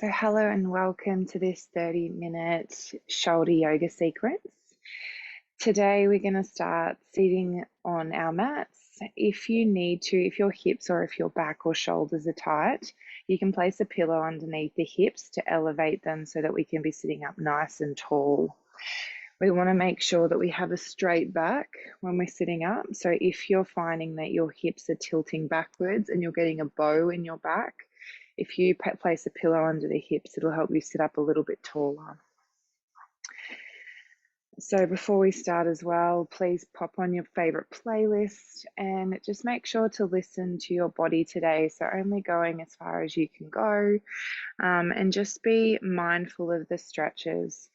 So hello and welcome to this 30-minute shoulder yoga sequence. Today we're going to start sitting on our mats. If you need to, if your hips or if your back or shoulders are tight, you can place a pillow underneath the hips to elevate them so that we can be sitting up nice and tall. We want to make sure that we have a straight back when we're sitting up. So if you're finding that your hips are tilting backwards and you're getting a bow in your back, if you place a pillow under the hips, it'll help you sit up a little bit taller. So before we start as well, please pop on your favorite playlist and just make sure to listen to your body today. So only going as far as you can go, and just be mindful of the stretches.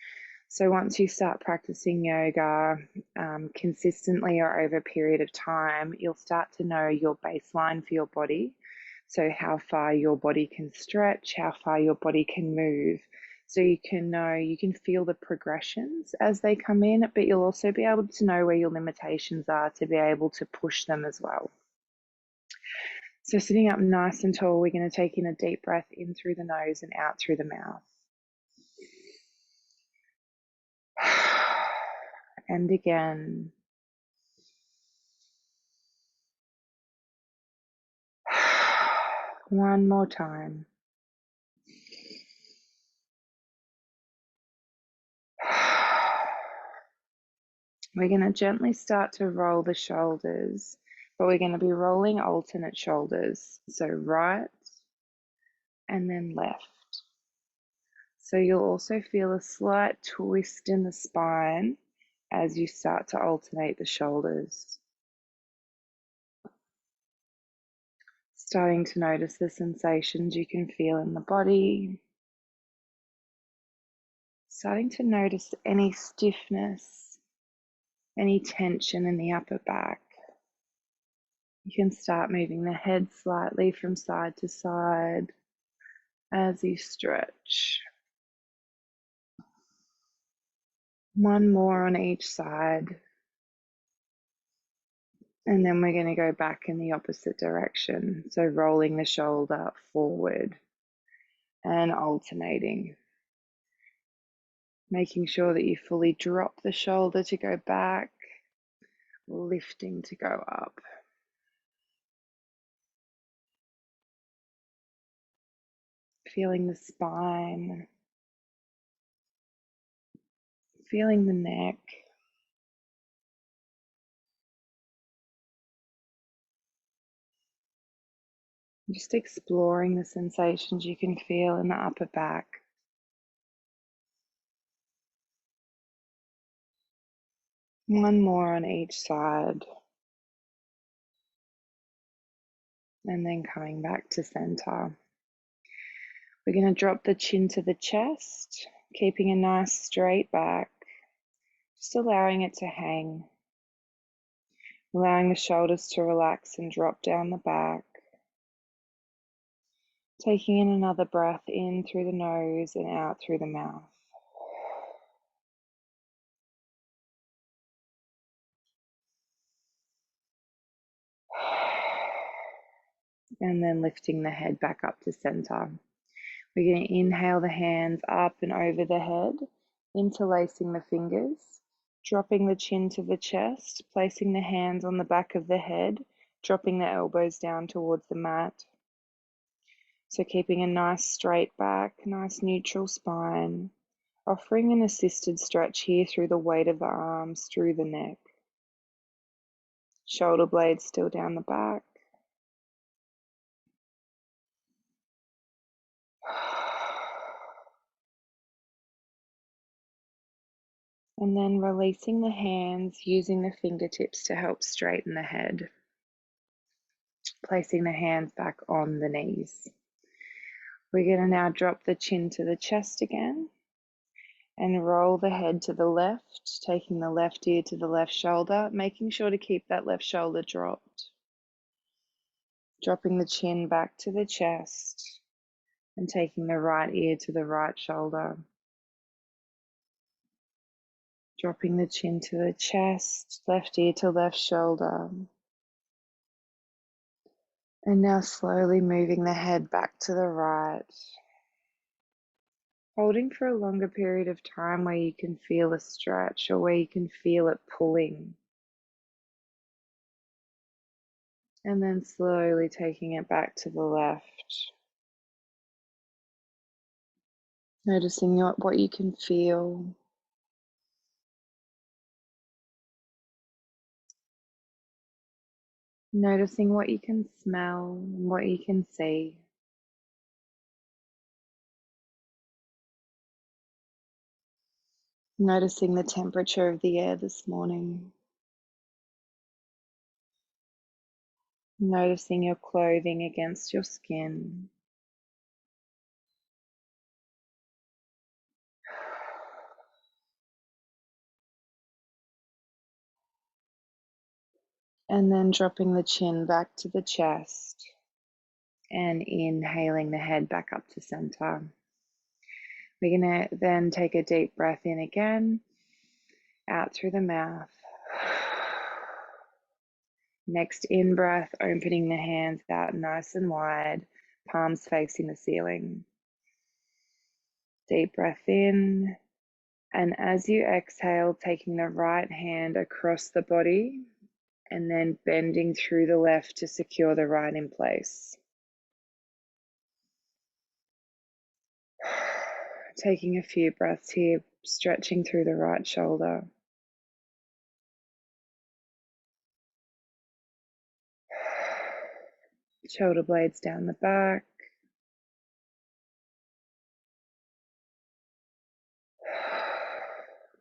So once you start practicing yoga consistently or over a period of time, you'll start to know your baseline for your body. So how far your body can stretch, how far your body can move. So you can know, you can feel the progressions as they come in, but you'll also be able to know where your limitations are to be able to push them as well. So sitting up nice and tall, we're going to take in a deep breath in through the nose and out through the mouth. And again. One more time. We're going to gently start to roll the shoulders, but we're going to be rolling alternate shoulders. So right and then left. So you'll also feel a slight twist in the spine as you start to alternate the shoulders. Starting to notice the sensations you can feel in the body. Starting to notice any stiffness, any tension in the upper back. You can start moving the head slightly from side to side as you stretch. One more on each side. And then we're going to go back in the opposite direction. So rolling the shoulder forward and alternating. Making sure that you fully drop the shoulder to go back, lifting to go up. Feeling the spine, feeling the neck. Just exploring the sensations you can feel in the upper back. One more on each side. And then coming back to center. We're going to drop the chin to the chest, keeping a nice straight back, just allowing it to hang. Allowing the shoulders to relax and drop down the back. Taking in another breath in through the nose and out through the mouth. And then lifting the head back up to center. We're going to inhale the hands up and over the head, interlacing the fingers, dropping the chin to the chest, placing the hands on the back of the head, dropping the elbows down towards the mat. So keeping a nice straight back, nice neutral spine, offering an assisted stretch here through the weight of the arms, through the neck. Shoulder blades still down the back. And then releasing the hands, using the fingertips to help straighten the head. Placing the hands back on the knees. We're going to now drop the chin to the chest again and roll the head to the left, taking the left ear to the left shoulder, making sure to keep that left shoulder dropped. Dropping the chin back to the chest and taking the right ear to the right shoulder. Dropping the chin to the chest, left ear to left shoulder. And now slowly moving the head back to the right. Holding for a longer period of time where you can feel a stretch or where you can feel it pulling. And then slowly taking it back to the left. Noticing what you can feel. Noticing what you can smell and what you can see. Noticing the temperature of the air this morning. Noticing your clothing against your skin. And then dropping the chin back to the chest and inhaling the head back up to center. We're going to then take a deep breath in again, out through the mouth. Next in breath, opening the hands out nice and wide, palms facing the ceiling. Deep breath in, and as you exhale, taking the right hand across the body and then bending through the left to secure the right in place. Taking a few breaths here, stretching through the right shoulder. Shoulder blades down the back.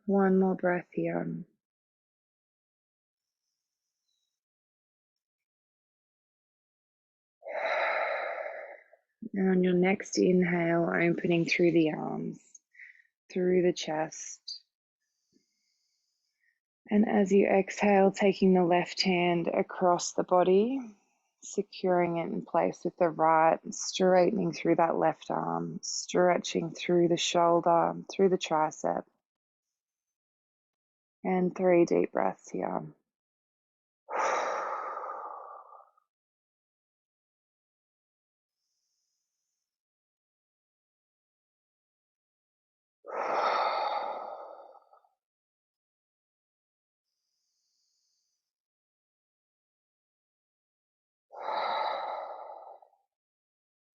One more breath here. And on your next inhale, opening through the arms, through the chest. And as you exhale, taking the left hand across the body, securing it in place with the right, straightening through that left arm, stretching through the shoulder, through the tricep. And 3 deep breaths here.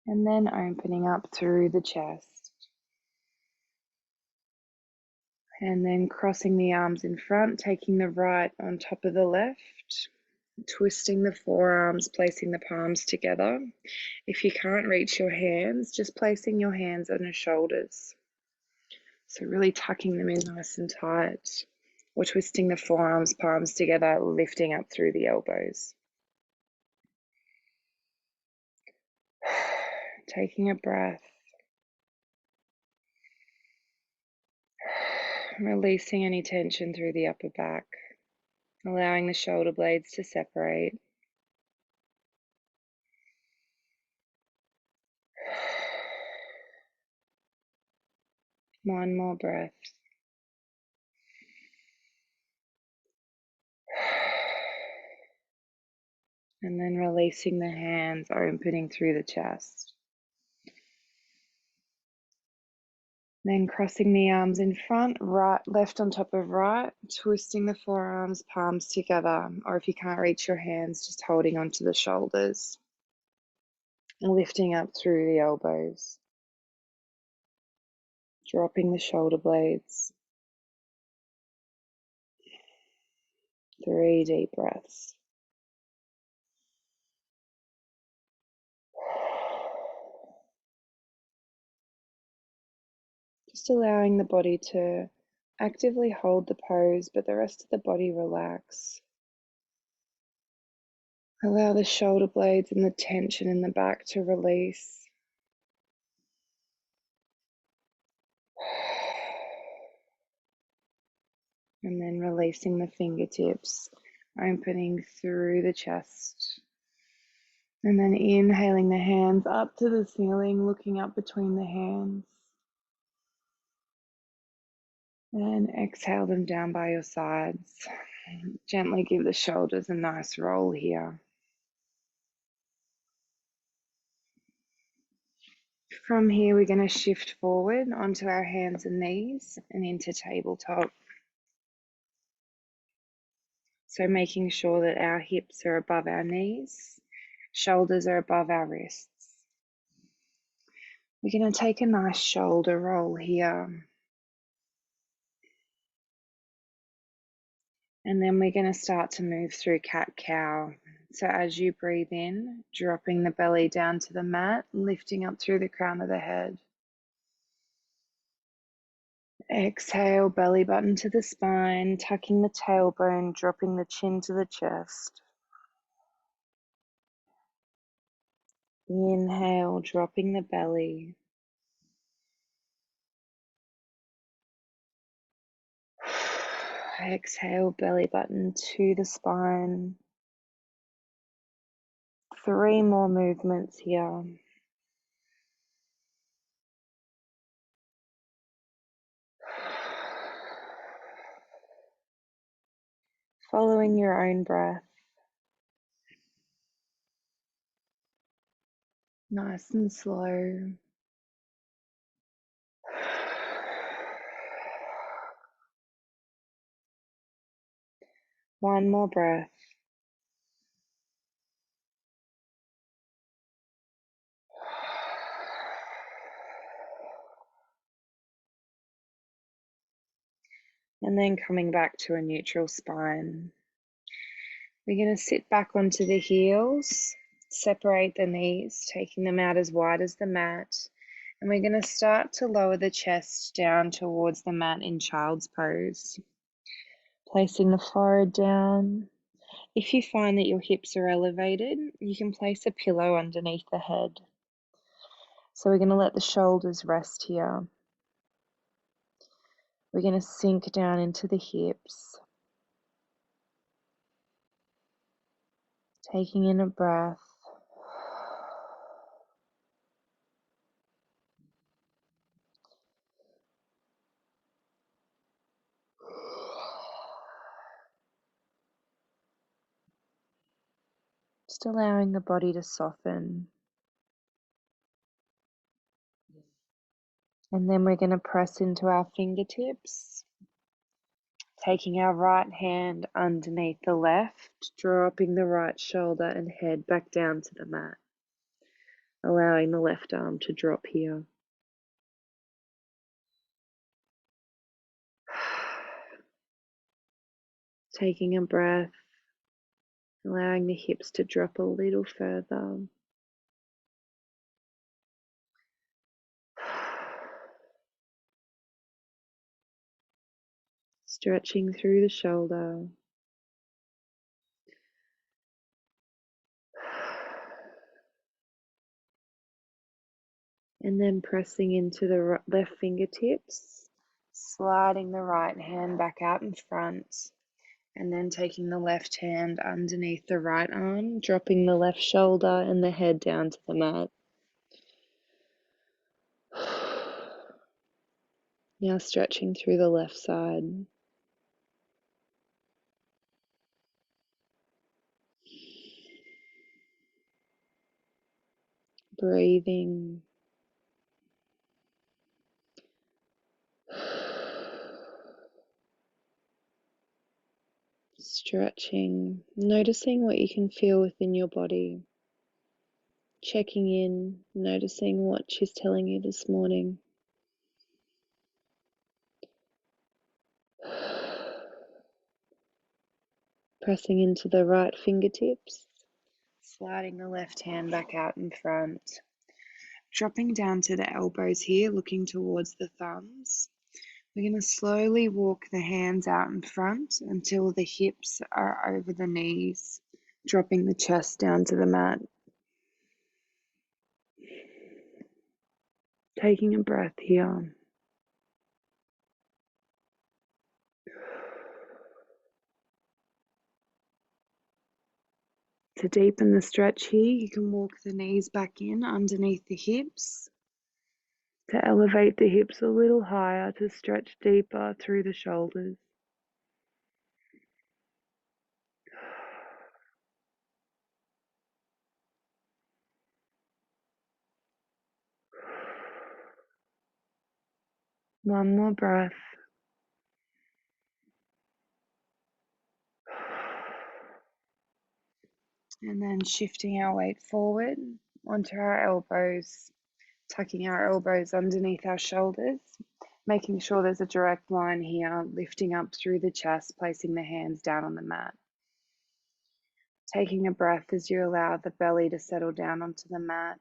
And then opening up through the chest. And then crossing the arms in front, taking the right on top of the left, twisting the forearms, placing the palms together. If you can't reach your hands, just placing your hands on your shoulders. So really tucking them in nice and tight, or twisting the forearms, palms together, lifting up through the elbows. Taking a breath. Releasing any tension through the upper back, allowing the shoulder blades to separate. One more breath. And then releasing the hands, opening through the chest. Then crossing the arms in front, right, left on top of right, twisting the forearms, palms together, or if you can't reach your hands, just holding onto the shoulders, and lifting up through the elbows, dropping the shoulder blades. 3 deep breaths. Just allowing the body to actively hold the pose, but the rest of the body relax. Allow the shoulder blades and the tension in the back to release. And then releasing the fingertips, opening through the chest. And then inhaling the hands up to the ceiling, looking up between the hands. And exhale them down by your sides. Gently give the shoulders a nice roll here. From here, we're going to shift forward onto our hands and knees and into tabletop. So making sure that our hips are above our knees, shoulders are above our wrists. We're going to take a nice shoulder roll here. And then we're going to start to move through cat-cow. So as you breathe in, dropping the belly down to the mat, lifting up through the crown of the head. Exhale, belly button to the spine, tucking the tailbone, dropping the chin to the chest. Inhale, dropping the belly. Exhale, belly button to the spine. 3 more movements here. Following your own breath. Nice and slow. One more breath. And then coming back to a neutral spine. We're going to sit back onto the heels, separate the knees, taking them out as wide as the mat. And we're going to start to lower the chest down towards the mat in child's pose. Placing the forehead down. If you find that your hips are elevated, you can place a pillow underneath the head. So we're going to let the shoulders rest here. We're going to sink down into the hips. Taking in a breath. Just allowing the body to soften. And then we're going to press into our fingertips, taking our right hand underneath the left, dropping the right shoulder and head back down to the mat, allowing the left arm to drop here. Taking a breath, allowing the hips to drop a little further. Stretching through the shoulder. And then pressing into the left fingertips, sliding the right hand back out in front, and then taking the left hand underneath the right arm, dropping the left shoulder and the head down to the mat. Now stretching through the left side. Breathing. Stretching, noticing what you can feel within your body. Checking in, noticing what she's telling you this morning. Pressing into the right fingertips, sliding the left hand back out in front. Dropping down to the elbows here, looking towards the thumbs. We're going to slowly walk the hands out in front until the hips are over the knees, dropping the chest down to the mat. Taking a breath here. To deepen the stretch here, you can walk the knees back in underneath the hips. To elevate the hips a little higher, to stretch deeper through the shoulders. One more breath. And then shifting our weight forward onto our elbows, tucking our elbows underneath our shoulders, making sure there's a direct line here, lifting up through the chest, placing the hands down on the mat. Taking a breath as you allow the belly to settle down onto the mat.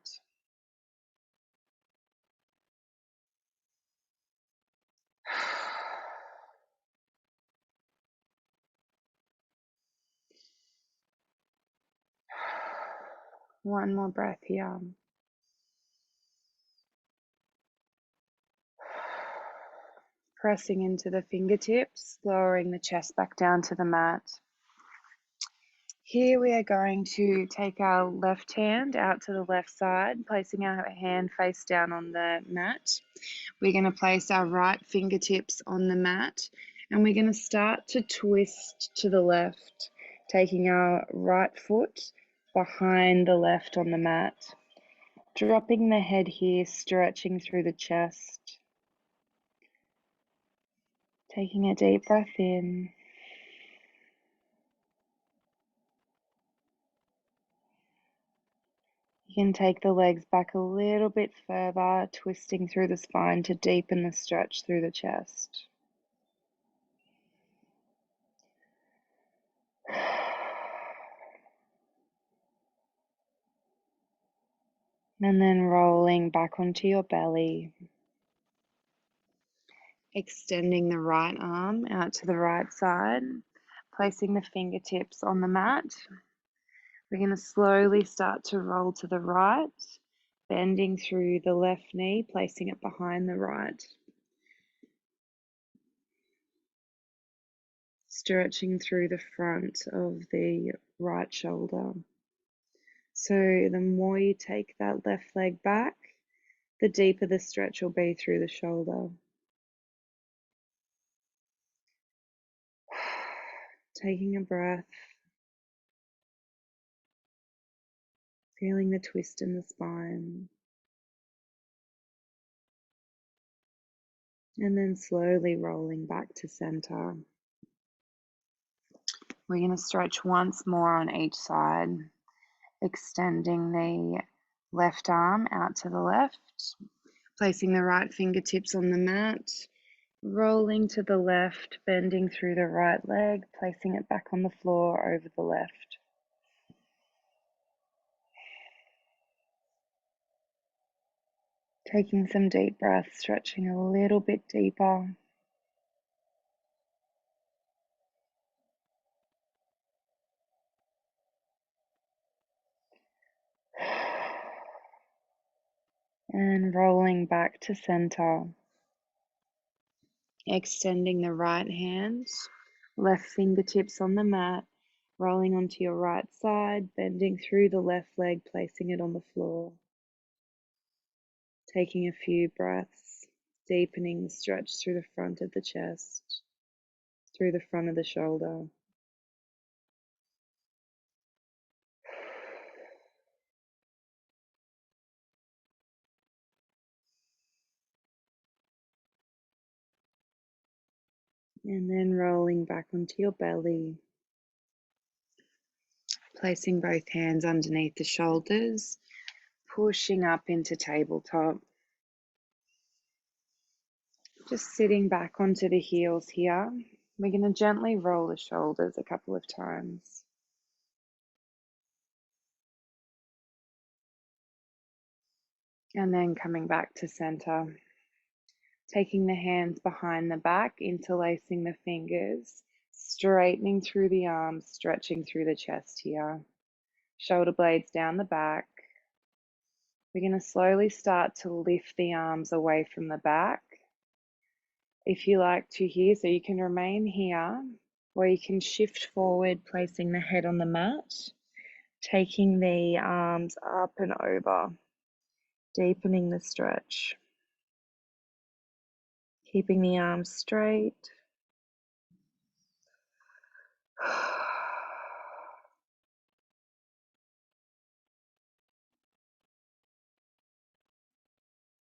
One more breath here. Pressing into the fingertips, lowering the chest back down to the mat. Here we are going to take our left hand out to the left side, placing our hand face down on the mat. We're going to place our right fingertips on the mat, and we're going to start to twist to the left, taking our right foot behind the left on the mat. Dropping the head here, stretching through the chest. Taking a deep breath in. You can take the legs back a little bit further, twisting through the spine to deepen the stretch through the chest. And then rolling back onto your belly. Extending the right arm out to the right side, placing the fingertips on the mat. We're going to slowly start to roll to the right, bending through the left knee, placing it behind the right. Stretching through the front of the right shoulder. So the more you take that left leg back, the deeper the stretch will be through the shoulder. Taking a breath, feeling the twist in the spine. And then slowly rolling back to center. We're going to stretch once more on each side, extending the left arm out to the left, placing the right fingertips on the mat, rolling to the left, bending through the right leg, placing it back on the floor over the left. Taking some deep breaths, stretching a little bit deeper. And rolling back to center. Extending the right hand, left fingertips on the mat, rolling onto your right side, bending through the left leg, placing it on the floor. Taking a few breaths, deepening the stretch through the front of the chest, through the front of the shoulder. And then rolling back onto your belly, placing both hands underneath the shoulders, pushing up into tabletop. Just sitting back onto the heels here. We're going to gently roll the shoulders a couple of times. And then coming back to center. Taking the hands behind the back, interlacing the fingers, straightening through the arms, stretching through the chest here. Shoulder blades down the back. We're going to slowly start to lift the arms away from the back. If you like to here, so you can remain here, or you can shift forward, placing the head on the mat, taking the arms up and over, deepening the stretch. Keeping the arms straight.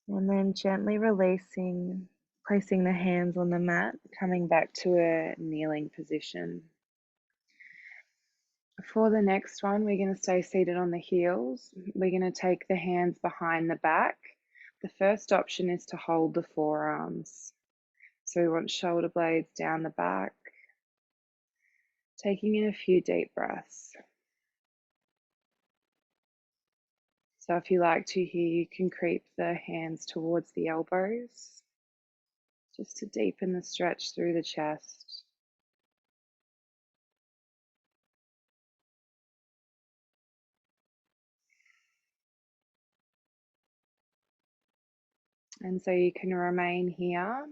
And then gently releasing, Placing the hands on the mat, coming back to a kneeling position. For the next one, we're going to stay seated on the heels. We're going to take the hands behind the back. The first option is to hold the forearms. So we want shoulder blades down the back. Taking in a few deep breaths. So if you like to here, you can creep the hands towards the elbows, just to deepen the stretch through the chest. And so you can remain here,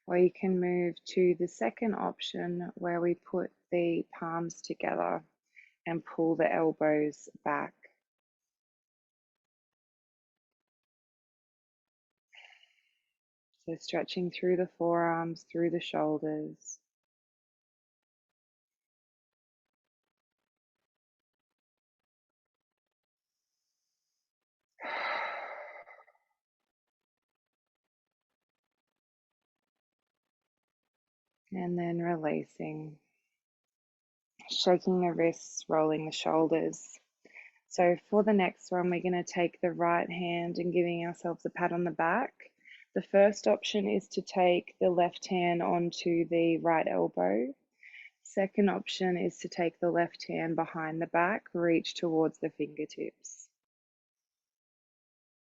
or you can move to the second option where we put the palms together and pull the elbows back. So stretching through the forearms, through the shoulders. And then releasing. Shaking the wrists, rolling the shoulders. So for the next one, we're going to take the right hand and giving ourselves a pat on the back. The first option is to take the left hand onto the right elbow. Second option is to take the left hand behind the back, reach towards the fingertips.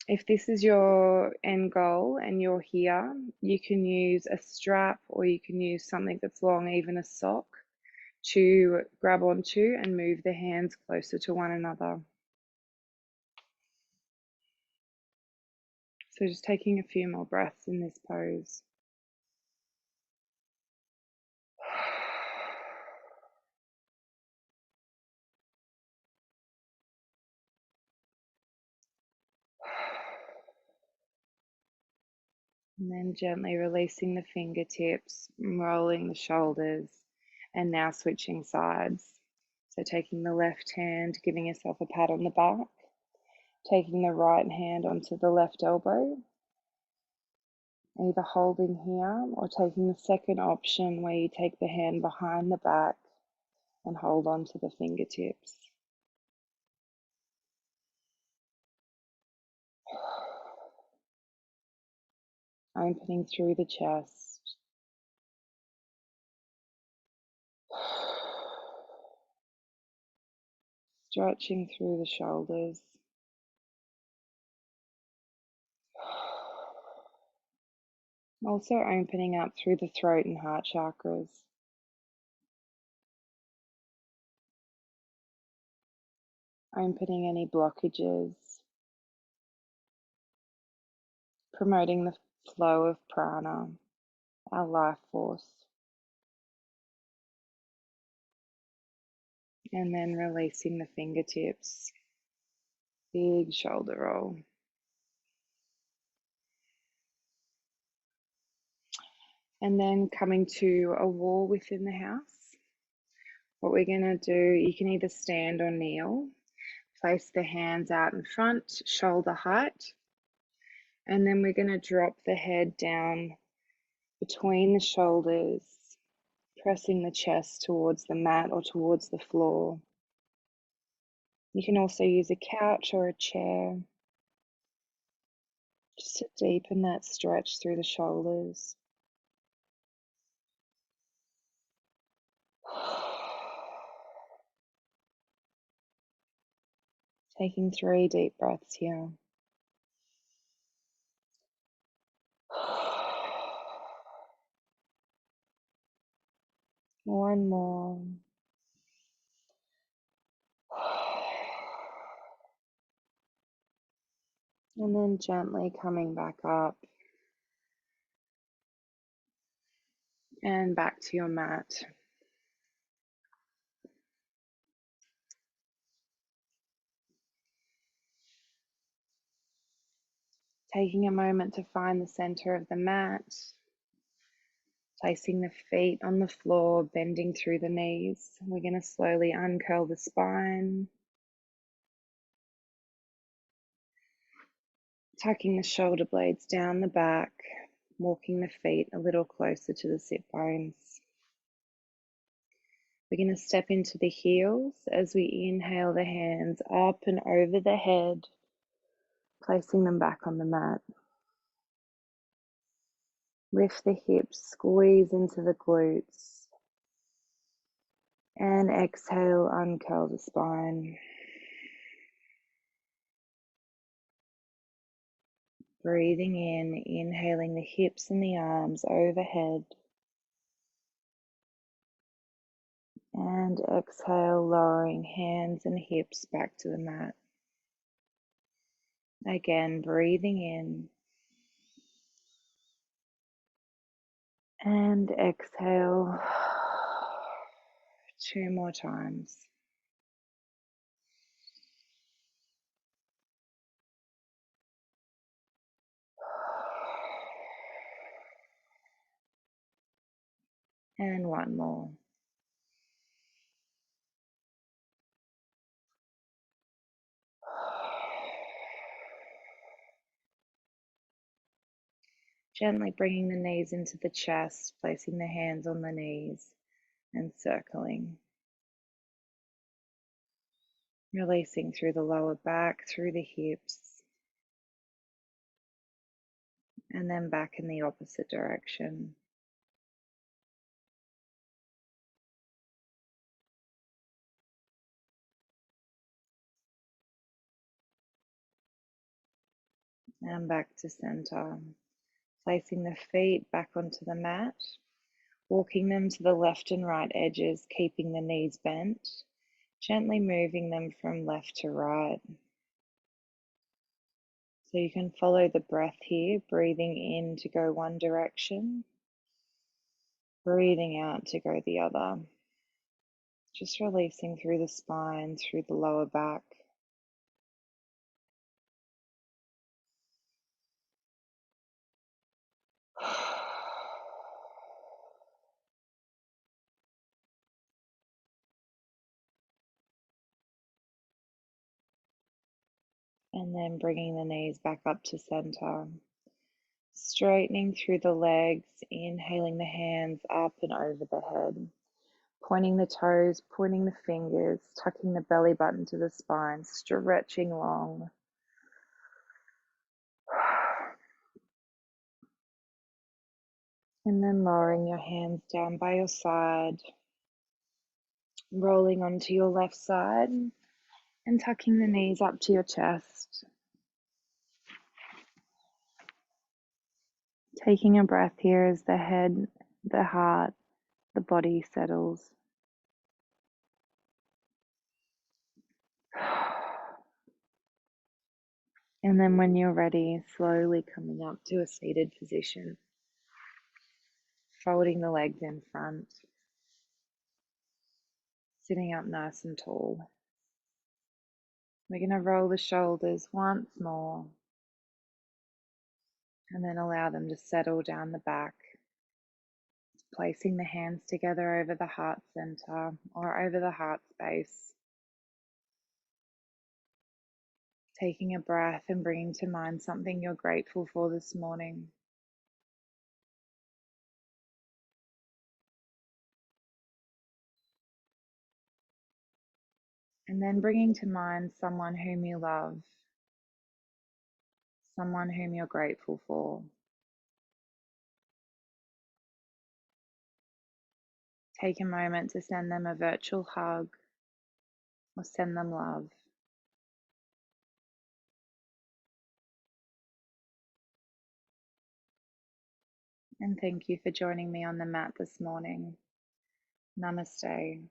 If this is your end goal and you're here, you can use a strap or you can use something that's long, even a sock, to grab onto and move the hands closer to one another. So just taking a few more breaths in this pose. And then gently releasing the fingertips, rolling the shoulders, and now switching sides. So taking the left hand, giving yourself a pat on the back, taking the right hand onto the left elbow, either holding here or taking the second option where you take the hand behind the back and hold on to the fingertips. Opening through the chest. Stretching through the shoulders. Also opening up through the throat and heart chakras. Opening any blockages. Promoting the flow of prana, our life force. And then releasing the fingertips. Big shoulder roll. And then coming to a wall within the house. What we're going to do, you can either stand or kneel. Place the hands out in front, shoulder height. And then we're going to drop the head down between the shoulders, pressing the chest towards the mat or towards the floor. You can also use a couch or a chair, just to deepen that stretch through the shoulders. Taking 3 deep breaths here. More and more. And then gently coming back up and back to your mat. Taking a moment to find the center of the mat. Placing the feet on the floor, bending through the knees. We're going to slowly uncurl the spine. Tucking the shoulder blades down the back. walking the feet a little closer to the sit bones. We're going to step into the heels as we inhale the hands up and over the head, placing them back on the mat. Lift the hips, squeeze into the glutes, and exhale, uncurl the spine. Breathing in, inhaling the hips and the arms overhead. And exhale, lowering hands and hips back to the mat. Again, breathing in. And exhale 2 more times. And 1 more. Gently bringing the knees into the chest, placing the hands on the knees and circling. Releasing through the lower back, through the hips, and then back in the opposite direction. And back to center. Placing the feet back onto the mat, walking them to the left and right edges, keeping the knees bent, gently moving them from left to right. So you can follow the breath here, breathing in to go one direction, breathing out to go the other. Just releasing through the spine, through the lower back. And then bringing the knees back up to center. Straightening through the legs, inhaling the hands up and over the head. Pointing the toes, pointing the fingers, tucking the belly button to the spine, stretching long. And then lowering your hands down by your side, rolling onto your left side and tucking the knees up to your chest. Taking a breath here as the head, the heart, the body settles. And then when you're ready, slowly coming up to a seated position, folding the legs in front, sitting up nice and tall. We're going to roll the shoulders once more and then allow them to settle down the back, placing the hands together over the heart center or over the heart space. Taking a breath and bringing to mind something you're grateful for this morning. And then bringing to mind someone whom you love, someone whom you're grateful for. Take a moment to send them a virtual hug or send them love. And thank you for joining me on the mat this morning. Namaste.